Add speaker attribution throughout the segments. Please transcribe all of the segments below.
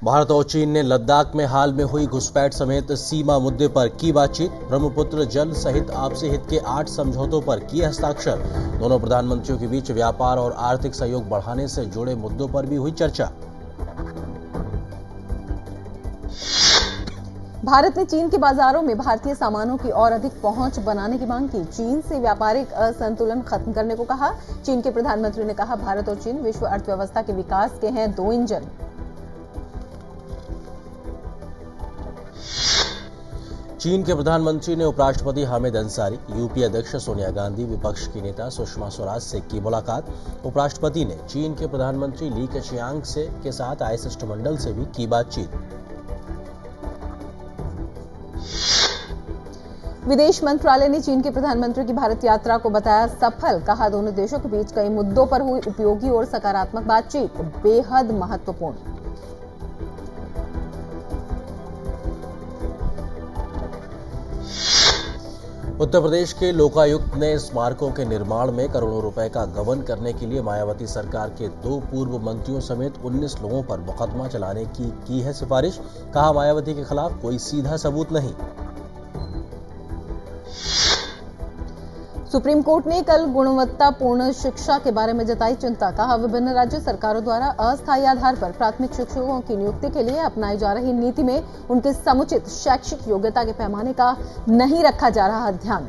Speaker 1: भारत और चीन ने लद्दाख में हाल में हुई घुसपैठ समेत सीमा मुद्दे पर की बातचीत। ब्रह्मपुत्र जल सहित आपसी हित के 8 समझौतों पर किए हस्ताक्षर। दोनों प्रधानमंत्रियों के बीच व्यापार और आर्थिक सहयोग बढ़ाने से जुड़े मुद्दों पर भी हुई चर्चा।
Speaker 2: भारत ने चीन के बाजारों में भारतीय सामानों की और अधिक पहुंच बनाने की मांग की। चीन से व्यापारिक असंतुलन खत्म करने को कहा। चीन के प्रधानमंत्री ने कहा, भारत और चीन विश्व अर्थव्यवस्था के विकास के हैं 2 इंजन।
Speaker 1: चीन के प्रधानमंत्री ने उपराष्ट्रपति हामिद अंसारी, यूपीए अध्यक्ष सोनिया गांधी, विपक्ष की नेता सुषमा स्वराज से की मुलाकात। उपराष्ट्रपति ने चीन के प्रधानमंत्री ली केचियांग के साथ आए शिष्टमंडल से भी की बातचीत।
Speaker 2: विदेश मंत्रालय ने चीन के प्रधानमंत्री की भारत यात्रा को बताया सफल। कहा, दोनों देशों के बीच कई मुद्दों पर हुई उपयोगी और सकारात्मक बातचीत, बेहद महत्वपूर्ण।
Speaker 1: उत्तर प्रदेश के लोकायुक्त ने स्मारकों के निर्माण में करोड़ों रुपए का गबन करने के लिए मायावती सरकार के 2 पूर्व मंत्रियों समेत 19 लोगों पर मुकदमा चलाने की है सिफारिश। कहा, मायावती के खिलाफ कोई सीधा सबूत नहीं।
Speaker 2: सुप्रीम कोर्ट ने कल गुणवत्तापूर्ण शिक्षा के बारे में जताई चिंता। कहा, विभिन्न राज्य सरकारों द्वारा अस्थायी आधार पर प्राथमिक शिक्षकों की नियुक्ति के लिए अपनाई जा रही नीति में उनके समुचित शैक्षिक योग्यता के पैमाने का नहीं रखा जा रहा ध्यान।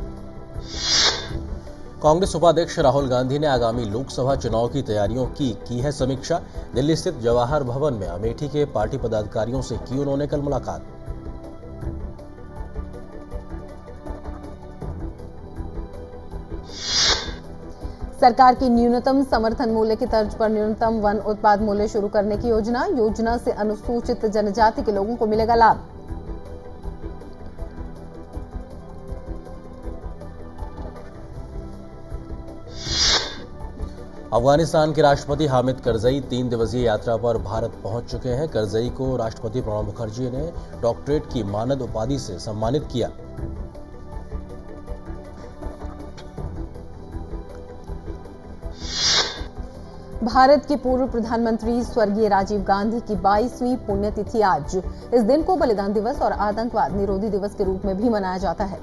Speaker 1: कांग्रेस उपाध्यक्ष राहुल गांधी ने आगामी लोकसभा चुनाव की तैयारियों की है समीक्षा। दिल्ली स्थित जवाहर भवन में अमेठी के पार्टी पदाधिकारियों से की उन्होंने कल मुलाकात।
Speaker 2: सरकार की न्यूनतम समर्थन मूल्य की तर्ज पर न्यूनतम वन उत्पाद मूल्य शुरू करने की योजना से अनुसूचित जनजाति के लोगों को मिलेगा लाभ।
Speaker 1: अफगानिस्तान के राष्ट्रपति हामिद करजई 3 दिवसीय यात्रा पर भारत पहुंच चुके हैं। करजई को राष्ट्रपति प्रणब मुखर्जी ने डॉक्टरेट की मानद उपाधि से सम्मानित किया।
Speaker 2: भारत के पूर्व प्रधानमंत्री स्वर्गीय राजीव गांधी की 22वीं पुण्यतिथि आज। इस दिन को बलिदान दिवस और आतंकवाद निरोधी दिवस के रूप में भी मनाया जाता है।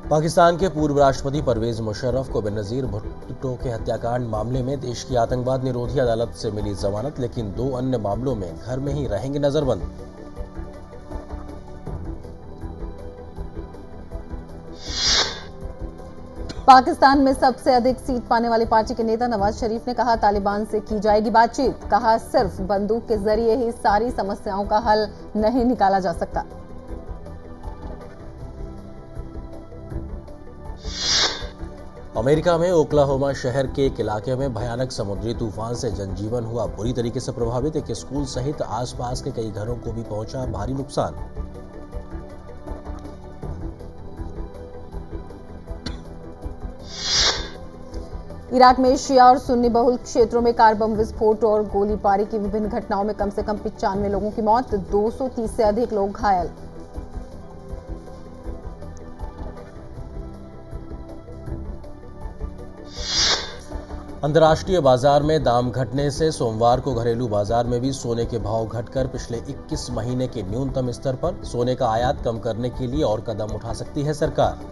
Speaker 1: पाकिस्तान के पूर्व राष्ट्रपति परवेज मुशर्रफ को बेनजीर भुट्टो के हत्याकांड मामले में देश की आतंकवाद निरोधी अदालत से मिली जमानत, लेकिन 2 अन्य मामलों में घर में ही रहेंगे नजरबंद।
Speaker 2: पाकिस्तान में सबसे अधिक सीट पाने वाली पार्टी के नेता नवाज शरीफ ने कहा, तालिबान से की जाएगी बातचीत। कहा, सिर्फ बंदूक के जरिए ही सारी समस्याओं का हल नहीं निकाला जा सकता।
Speaker 1: अमेरिका में ओक्लाहोमा शहर के एक इलाके में भयानक समुद्री तूफान से जनजीवन हुआ बुरी तरीके से प्रभावित। एक स्कूल सहित आसपास के कई घरों को भी पहुंचा भारी नुकसान।
Speaker 2: इराक में शिया और सुन्नी बहुल क्षेत्रों में कार बम विस्फोट और गोलीबारी की विभिन्न घटनाओं में कम से कम 95 लोगों की मौत, 230 से अधिक लोग घायल।
Speaker 1: अंतर्राष्ट्रीय बाजार में दाम घटने से सोमवार को घरेलू बाजार में भी सोने के भाव घटकर पिछले 21 महीने के न्यूनतम स्तर पर। सोने का आयात कम करने के लिए और कदम उठा सकती है सरकार।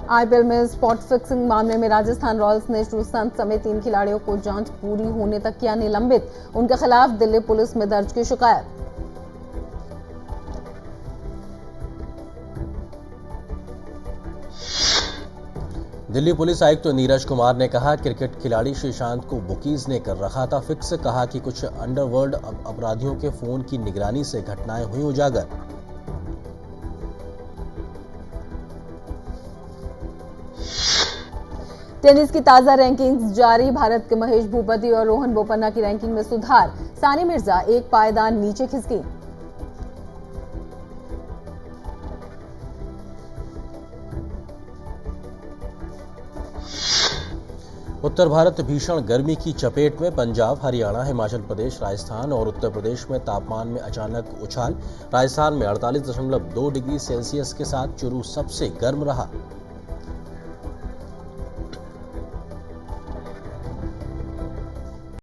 Speaker 2: आईपीएल में स्पॉट फिक्सिंग मामले में राजस्थान रॉयल्स ने श्रीसंत समेत 3 खिलाड़ियों को जांच पूरी होने तक किया निलंबित। उनके खिलाफ दिल्ली पुलिस में दर्ज की शिकायत।
Speaker 1: दिल्ली पुलिस आयुक्त तो नीरज कुमार ने कहा, क्रिकेट खिलाड़ी श्रीशांत को बुकीज ने कर रखा था फिक्स। कहा कि कुछ अंडरवर्ल्ड अपराधियों के फोन की निगरानी से घटनाएं हुई उजागर।
Speaker 2: टेनिस की ताजा रैंकिंग्स जारी। भारत के महेश भूपति और रोहन बोपन्ना की रैंकिंग में सुधार। सानिया मिर्जा 1 पायदान नीचे खिसकी।
Speaker 1: उत्तर भारत भीषण गर्मी की चपेट में। पंजाब, हरियाणा, हिमाचल प्रदेश, राजस्थान और उत्तर प्रदेश में तापमान में अचानक उछाल। राजस्थान में 48.2 डिग्री सेल्सियस के साथ चुरू सबसे गर्म रहा।